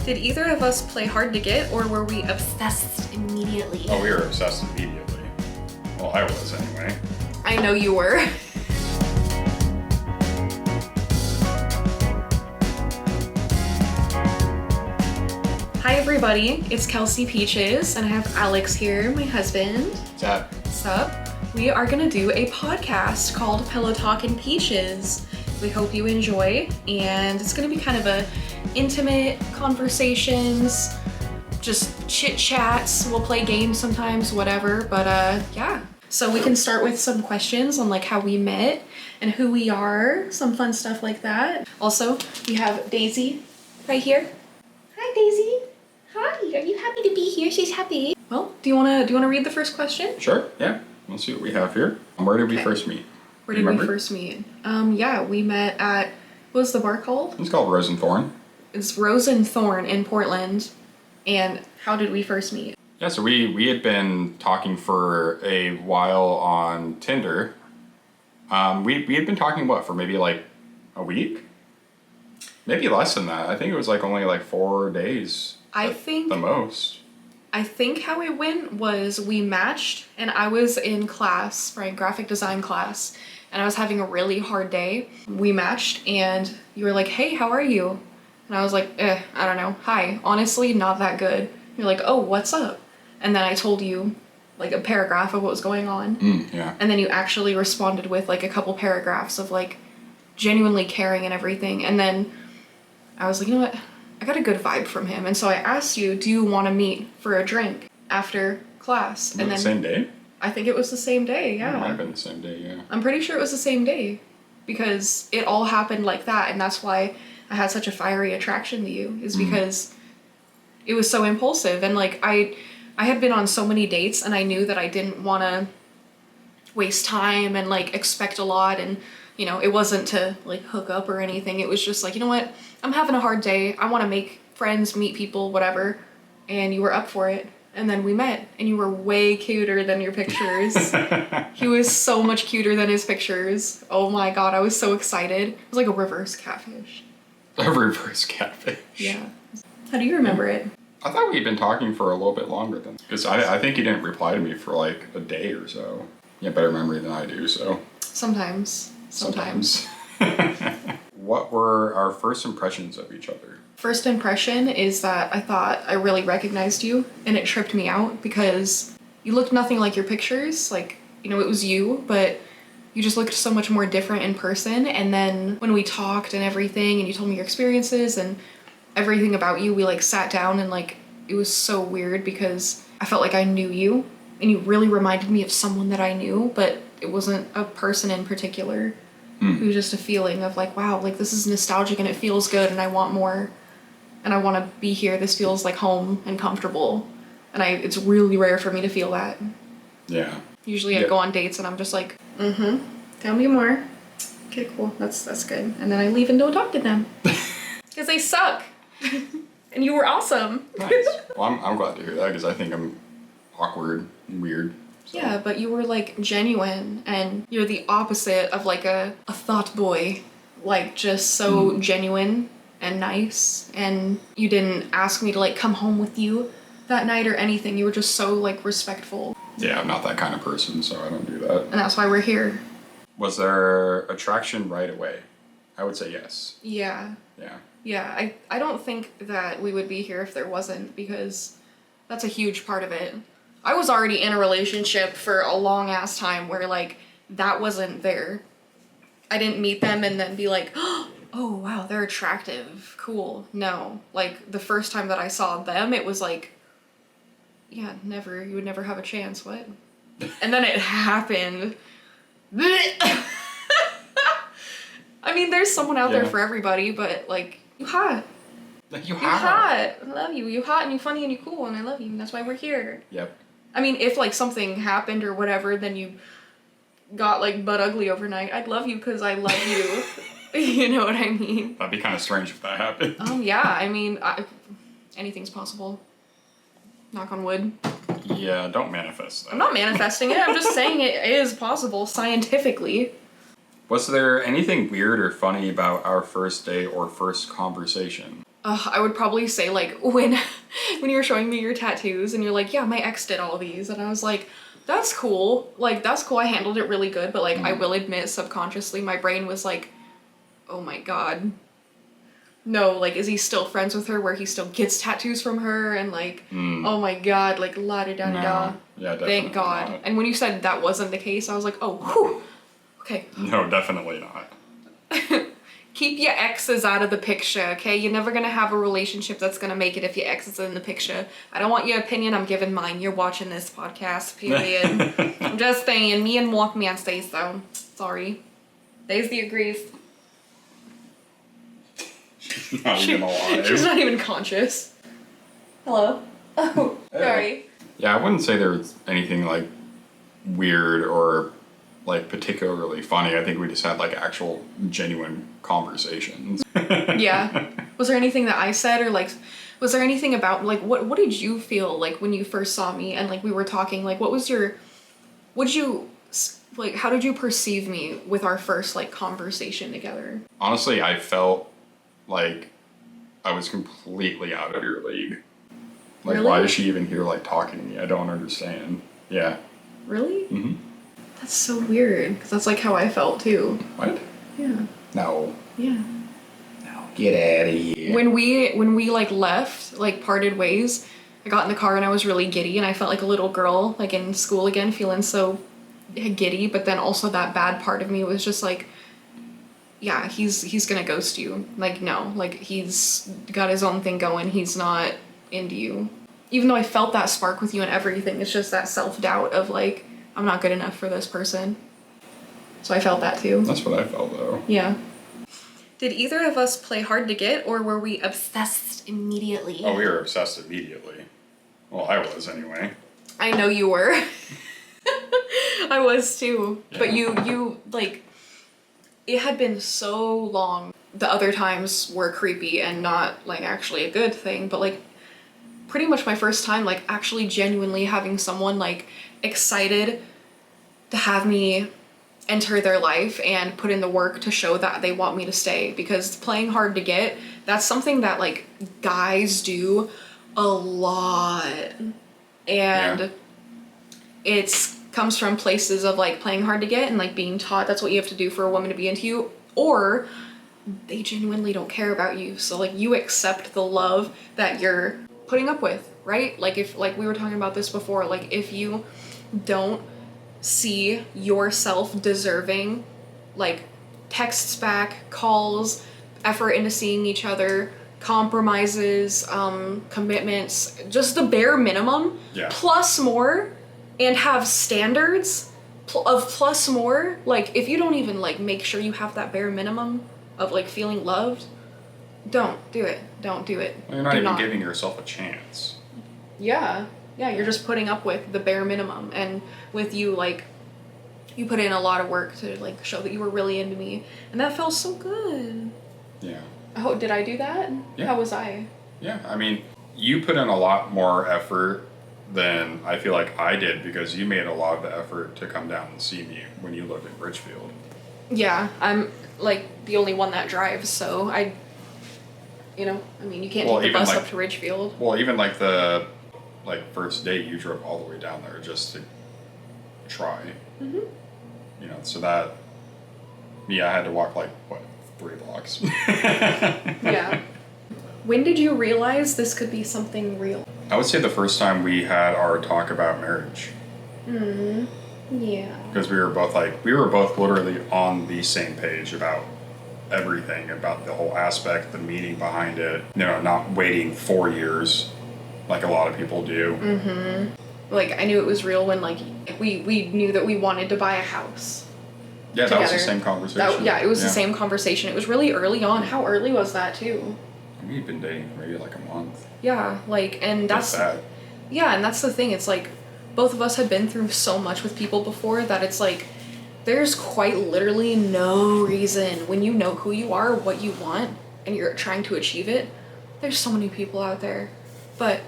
Did either of us play hard to get, or were we obsessed immediately? Oh, we were obsessed immediately. Well, I was anyway. I know you were. Hi everybody, it's Kelsey Peaches, and I have Alex here, my husband. What's up? What's up? We are gonna do a podcast called Pillow Talk and Peaches. We hope you enjoy, and it's gonna be kind of a intimate conversations, just chit chats. We'll play games sometimes, whatever, but yeah. So we can start with some questions on like how we met and who we are, some fun stuff like that. Also, we have Daisy right here. Hi Daisy. Hi, are you happy to be here? She's happy. Well, do you wanna read the first question? Sure, yeah. Let's see what we have here. Where did we first meet? Where did we first meet? Yeah, we met at, what was the bar called? It's called Rose and Thorn. It's Rose and Thorn in Portland. And how did we first meet? Yeah, so we had been talking for a while on Tinder. We had been talking, for maybe like a week? Maybe less than that. I think it was like only like 4 days. The most. I think how it went was we matched, and I was in class, right, graphic design class, and I was having a really hard day. We matched, and you were like, hey, how are you? And I was like, I don't know. Hi, honestly, not that good. You're like, oh, what's up? And then I told you like a paragraph of what was going on. Yeah. And then you actually responded with like a couple paragraphs of like genuinely caring and everything. And then I was like, you know what? I got a good vibe from him. And so I asked you, do you want to meet for a drink after class? And then the same day? I think it was the same day, yeah. It might have been the same day, yeah. I'm pretty sure it was the same day because it all happened like that. And that's why I had such a fiery attraction to you, is because it was so impulsive. And like I had been on so many dates, and I knew that I didn't want to waste time and like expect a lot. And you know, it wasn't to like hook up or anything. It was just like, you know what? I'm having a hard day. I want to make friends, meet people, whatever. And you were up for it. And then we met, and you were way cuter than your pictures. He was so much cuter than his pictures. Oh my God, I was so excited. It was like a reverse catfish. A reverse catfish. Yeah. How do you remember it? I thought we'd been talking for a little bit longer than, because I think you didn't reply to me for like a day or so. You have better memory than I do, so. Sometimes. What were our first impressions of each other? First impression is that I thought I really recognized you, and it tripped me out because you looked nothing like your pictures. Like, you know, it was you, but you just looked so much more different in person. And then when we talked and everything, and you told me your experiences and everything about you, we like sat down, and like it was so weird because I felt like I knew you, and you really reminded me of someone that I knew, but it wasn't a person in particular. It was just a feeling of like, wow, like this is nostalgic and it feels good, and I want more, and I want to be here. This feels like home and comfortable, and it's really rare for me to feel that. Yeah. Usually I go on dates and I'm just like, tell me more. Okay, cool, that's good. And then I leave and don't talk to them because they suck. And you were awesome. Nice. Well, I'm glad to hear that, because I think I'm awkward and weird. So. Yeah, but you were like genuine, and you're the opposite of like a thought boy, like just so genuine and nice. And you didn't ask me to like come home with you that night or anything. You were just so like respectful. Yeah, I'm not that kind of person, so I don't do that. And that's why we're here. Was there attraction right away? I would say yes. Yeah. Yeah. Yeah, I don't think that we would be here if there wasn't, because that's a huge part of it. I was already in a relationship for a long ass time where like that wasn't there. I didn't meet them and then be like, oh wow, they're attractive, cool. No, like the first time that I saw them, it was like, yeah, never, you would never have a chance, what? And then it happened. I mean, there's someone out there for everybody, but like, you hot. Like you hot. I love you. You hot and you funny and you cool, and I love you, and that's why we're here. Yep. I mean, if like something happened or whatever, then you got like butt ugly overnight, I'd love you because I love you. You know what I mean? That'd be kind of strange if that happened. Yeah. I mean, anything's possible. Knock on wood. Yeah, don't manifest that. I'm not manifesting it. I'm just saying it is possible scientifically. Was there anything weird or funny about our first date or first conversation? I would probably say like when when you were showing me your tattoos and you're like, yeah, my ex did all these, and I was like, that's cool. Like that's cool. I handled it really good, but like I will admit subconsciously my brain was like, oh my god. No, like is he still friends with her where he still gets tattoos from her and like oh my god, like la da da da. No. Yeah, definitely Thank God. not. And when you said that wasn't the case, I was like, oh whew. Okay. No, definitely not. Keep your exes out of the picture, okay? You're never gonna have a relationship that's gonna make it if your ex is in the picture. I don't want your opinion, I'm giving mine. You're watching this podcast, period. I'm just saying, me and Walkman stays though. Sorry. Daisy agrees. Not even alive. She's not even conscious. Hello? Oh, sorry. Yeah, I wouldn't say there was anything like weird or like particularly funny. I think we just had like actual genuine conversations. Yeah. Was there anything that I said or like was there anything about like what did you feel like when you first saw me and like we were talking like what did you like how did you perceive me with our first like conversation together? Honestly, I felt like I was completely out of your league. Like, Really? why is she even here, like, talking to me? I don't understand. Yeah. Really? Mm-hmm. That's so weird because that's like how I felt too. What? Yeah. No. Yeah. No. Get out of here. When we like left, like parted ways, I got in the car and I was really giddy and I felt like a little girl like in school again feeling so giddy, but then also that bad part of me was just like yeah, he's gonna ghost you. Like no, like he's got his own thing going. He's not into you. Even though I felt that spark with you and everything, it's just that self-doubt of like I'm not good enough for this person. So I felt that too. That's what I felt, though. Yeah. Did either of us play hard to get, or were we obsessed immediately? Oh, we were obsessed immediately. Well, I was, anyway. I know you were. I was too. Yeah. But you, like, it had been so long. The other times were creepy and not, like, actually a good thing, but, like, pretty much my first time, like, actually genuinely having someone, like, excited to have me enter their life and put in the work to show that they want me to stay, because playing hard to get, that's something that like guys do a lot, and it's comes from places of like playing hard to get and like being taught that's what you have to do for a woman to be into you, or they genuinely don't care about you, so like you accept the love that you're putting up with, right? Like if like we were talking about this before, like if you don't see yourself deserving like texts back, calls, effort into seeing each other, compromises, commitments, just the bare minimum, plus more, and have standards of plus more, like if you don't even like make sure you have that bare minimum of like feeling loved, don't do it. Well, you're not even giving yourself a chance. Yeah, you're just putting up with the bare minimum, and with you, like, you put in a lot of work to, like, show that you were really into me, and that felt so good. Yeah. Oh, did I do that? Yeah. How was I? Yeah, I mean, you put in a lot more effort than I feel like I did, because you made a lot of the effort to come down and see me when you lived in Richfield. Yeah, I'm, like, the only one that drives, so I, you know, I mean, you can't take the bus like, up to Ridgefield. Well, even, like, the first date, you drove all the way down there just to try. Mm-hmm. You know, so that, I had to walk, like, what, 3 blocks? Yeah. When did you realize this could be something real? I would say the first time we had our talk about marriage. Yeah. Because we were both literally on the same page about everything, about the whole aspect, the meaning behind it. You know, not waiting 4 years like a lot of people do. Mm-hmm. Like, I knew it was real when, like, we knew that we wanted to buy a house. Yeah, together. That was the same conversation. It was the same conversation. It was really early on. How early was that, too? We've been dating for maybe, like, a month. Yeah, like, and that's... that. Yeah, and that's the thing. It's, like, both of us had been through so much with people before that it's, like, there's quite literally no reason when you know who you are, what you want, and you're trying to achieve it, there's so many people out there. But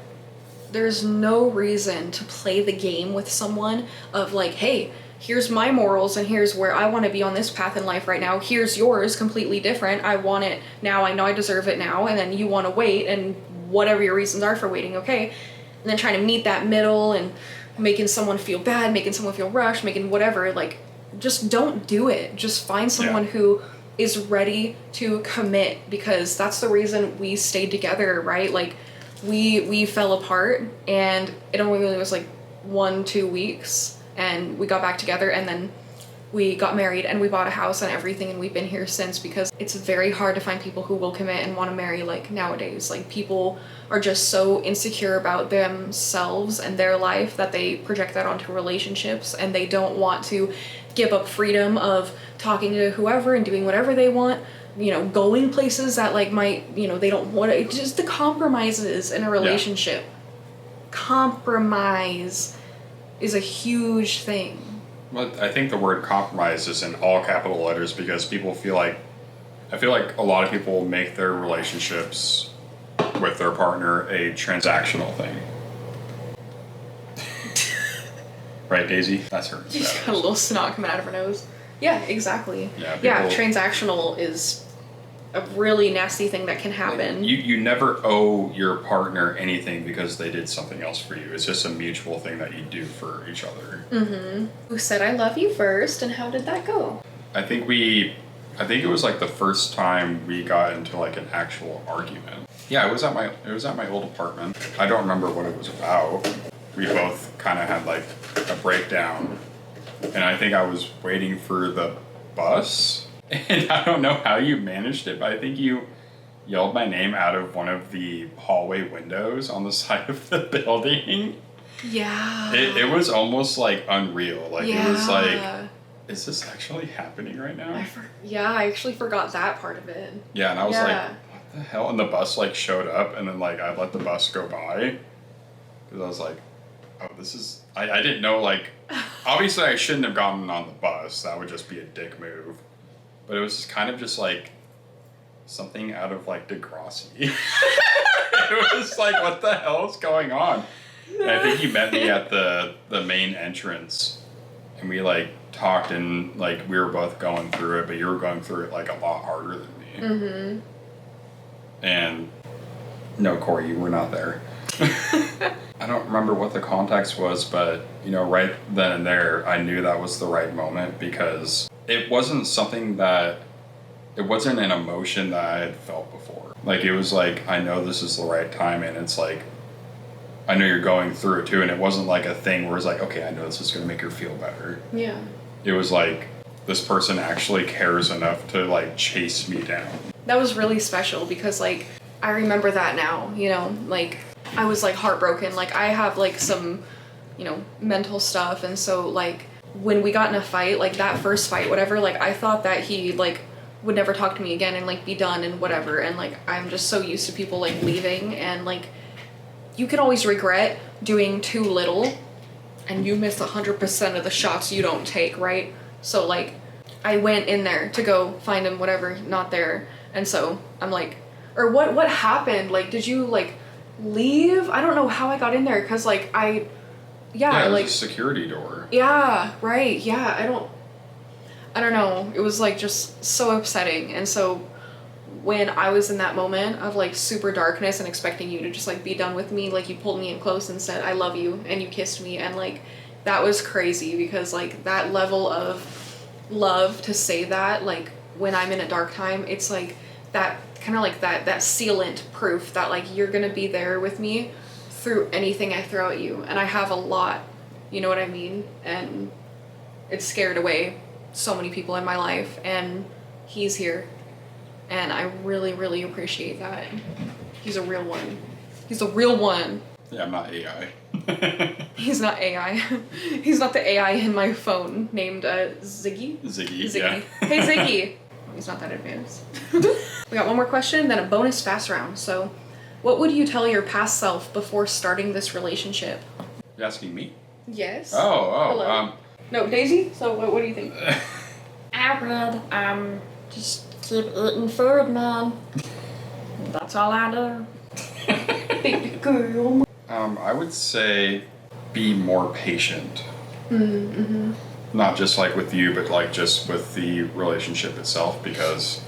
there's no reason to play the game with someone of like, hey, here's my morals and here's where I want to be on this path in life right now. Here's yours, completely different. I want it now. I know I deserve it now. And then you want to wait, and whatever your reasons are for waiting, okay. And then trying to meet that middle and making someone feel bad, making someone feel rushed, making whatever, like, just don't do it. Just find someone who is ready to commit, because that's the reason we stayed together, right? Like, we fell apart, and it only really was like 1-2 weeks, and we got back together, and then we got married, and we bought a house and everything, and we've been here since, because it's very hard to find people who will commit and want to marry, like, nowadays. Like, people are just so insecure about themselves and their life that they project that onto relationships, and they don't want to give up freedom of talking to whoever and doing whatever they want, you know, going places that, like, might, you know, they don't want to, just the compromises in a relationship. Compromise is a huge thing. Well, I think the word compromise is in all capital letters because people feel like, I feel like a lot of people make their relationships with their partner a transactional thing. Right, Daisy? That's her. She's got a little snot coming out of her nose. Yeah, exactly. Yeah, transactional is a really nasty thing that can happen. You never owe your partner anything because they did something else for you. It's just a mutual thing that you do for each other. Mm-hmm. Who said I love you first, and how did that go? I think it was like the first time we got into like an actual argument. Yeah, it was at my old apartment. I don't remember what it was about. We both kind of had like a breakdown, and I think I was waiting for the bus, and I don't know how you managed it, but I think you yelled my name out of one of the hallway windows on the side of the building. Yeah. It was almost like unreal. Like it was like, is this actually happening right now? I actually forgot that part of it. Yeah, and I was like, what the hell? And the bus like showed up, and then like I let the bus go by because I was like, oh, this is. I didn't know, like, obviously I shouldn't have gotten on the bus. That would just be a dick move. But it was just kind of just like something out of like Degrassi. It was like, what the hell is going on? And I think you met me at the main entrance, and we like talked, and like we were both going through it, but you were going through it like a lot harder than me. Mm-hmm. And no, Corey, you were not there. I don't remember what the context was, but you know, right then and there, I knew that was the right moment because it wasn't an emotion that I had felt before. Like it was like, I know this is the right time, and it's like, I know you're going through it too, and it wasn't like a thing where it's like, okay, I know this is going to make her feel better. Yeah. It was like, this person actually cares enough to like chase me down. That was really special because like, I remember that now, you know, like I was like heartbroken. Like I have like some, you know, mental stuff, and so like when we got in a fight, like that first fight, whatever, like I thought that he like would never talk to me again and like be done and whatever, and like I'm just so used to people like leaving, and like you can always regret doing too little and you miss 100% of the shots you don't take, right? So like I went in there to go find him, whatever, not there, and so I'm like, or what happened? Like, did you like leave? I don't know how I got in there, because like it was like a security door. Yeah, right. Yeah, I don't know. It was like just so upsetting. And so when I was in that moment of like super darkness and expecting you to just like be done with me, like you pulled me in close and said I love you, and you kissed me, and like that was crazy, because like that level of love to say that like when I'm in a dark time, it's like that kind of like that sealant proof that like you're gonna be there with me through anything I throw at you. And I have a lot, you know what I mean? And it scared away so many people in my life, and he's here, and I really, really appreciate that. He's a real one. Yeah, I'm not AI. He's not AI. He's not the AI in my phone named Ziggy. Ziggy, yeah. Hey Ziggy. He's not that advanced. We got one more question, then a bonus fast round. So, what would you tell your past self before starting this relationship? You're asking me? Yes. Oh, no, Daisy? So what do you think? I would, just keep eating food, man. That's all I do. Baby girl. I would say be more patient. Mm-hmm. Not just like with you, but like just with the relationship itself, because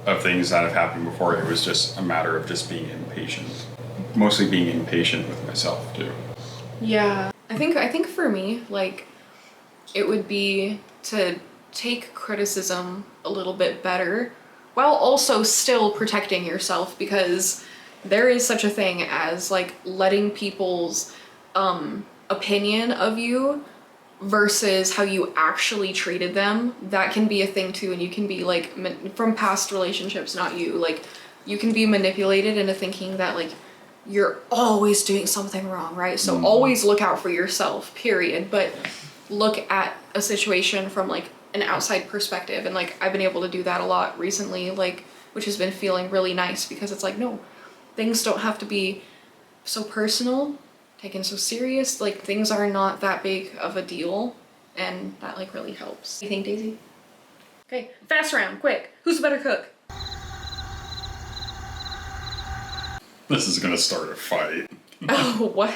of things that have happened before. It was just a matter of just being impatient. Mostly being impatient with myself too. Yeah. I think for me, like, it would be to take criticism a little bit better while also still protecting yourself, because there is such a thing as like letting people's opinion of you versus how you actually treated them. That can be a thing too, and you can be like from past relationships, not you, like you can be manipulated into thinking that like you're always doing something wrong, right? So always look out for yourself, period. But look at a situation from like an outside perspective, and like I've been able to do that a lot recently, like, which has been feeling really nice, because it's like, no, things don't have to be so personal, taken so serious, like things are not that big of a deal, and that like really helps. You think, Daisy? Okay, fast round, quick. Who's a better cook? This is gonna start a fight. Oh, what?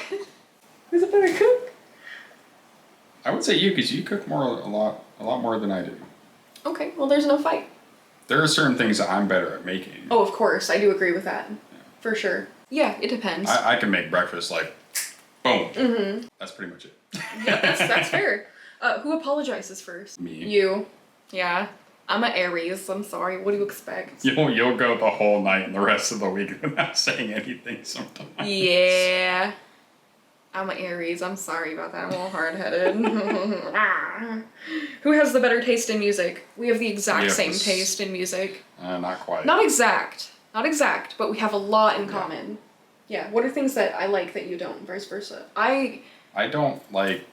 Who's a better cook? I would say you, because you cook a lot more than I do. Okay, well there's no fight. There are certain things that I'm better at making. Oh, of course, I do agree with that. Yeah. For sure. Yeah, it depends. I can make breakfast like, boom. Mm-hmm. That's pretty much it. Yeah, that's fair. Who apologizes first? Me. You. Yeah. I'm an Aries, I'm sorry. What do you expect? You'll go the whole night and the rest of the week without saying anything sometimes. Yeah. I'm an Aries, I'm sorry about that. I'm a little hard-headed. Who has the better taste in music? We have the exact same taste in music. Not quite. Not exact, but we have a lot in common. Yeah, what are things that I like that you don't, vice versa? I don't like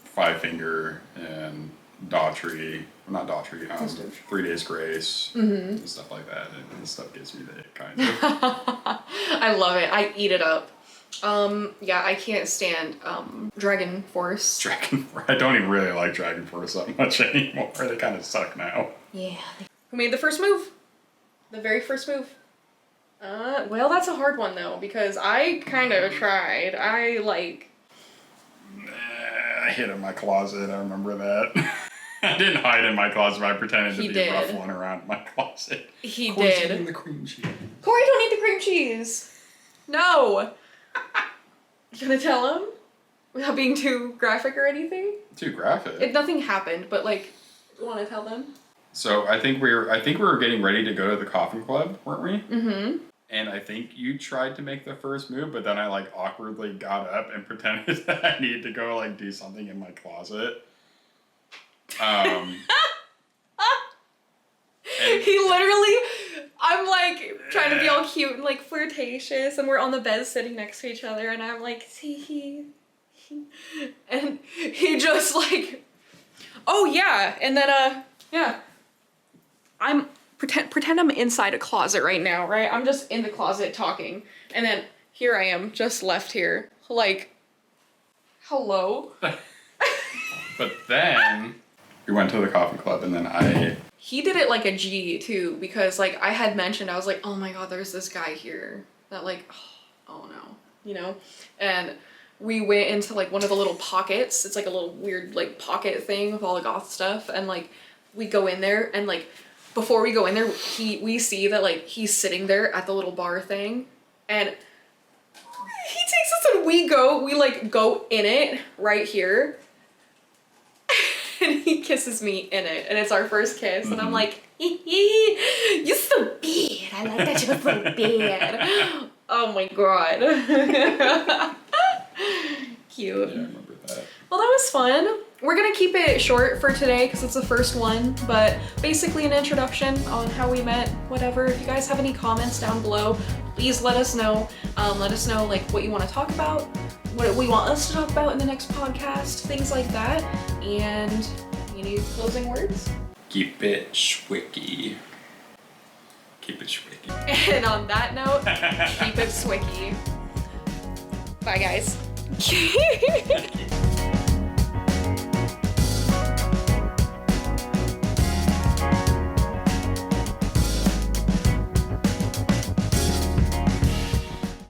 Five Finger and Daughtry, not Daughtry, 3 Days Grace, and stuff like that. And this stuff gives me the ick, kind of. I love it. I eat it up. Yeah, I can't stand Dragon Force. I don't even really like Dragon Force that much anymore. They kind of suck now. Yeah. Who made the first move? The very first move. Well, that's a hard one though, because I kind of tried. I hid in my closet. I remember that. I didn't hide in my closet, but I pretended to be ruffling around in my closet. He Corey's did. eating the cream cheese. Corey, don't eat the cream cheese. No. You gonna tell him without being too graphic or anything? Too graphic. Nothing happened, but like, you want to tell them? So I think we were getting ready to go to the coffin club, weren't we? Mm-hmm. And I think you tried to make the first move, but then I like awkwardly got up and pretended that I needed to go like do something in my closet. He literally, I'm like trying to be all cute and like flirtatious, and we're on the bed sitting next to each other, and I'm like, see, and he just like, oh yeah, and then yeah, I'm pretend I'm inside a closet right now, right? I'm just in the closet talking, and then here I am, just left here, like, hello. But then we went to the coffin club, and then He did it like a G too, because like I had mentioned, I was like, oh my god, there's this guy here that like, oh no, you know? And we went into like one of the little pockets. It's like a little weird like pocket thing with all the goth stuff. And like we go in there, and like before we go in there, we see that like he's sitting there at the little bar thing, and he takes us and we like go in it right here. And he kisses me in it, and it's our first kiss, and I'm like, you're so bad. I like that you're so bad. Oh my god. Cute. yeah, I remember that. Well, that was fun. We're gonna keep it short for today because it's the first one, but basically an introduction on how we met, whatever. If you guys have any comments down below, please let us know. Let us know like what you want to talk about, what we want us to talk about in the next podcast, things like that. And any closing words? Keep it schwicky. Keep it schwicky. And on that note, keep it swicky. Bye, guys.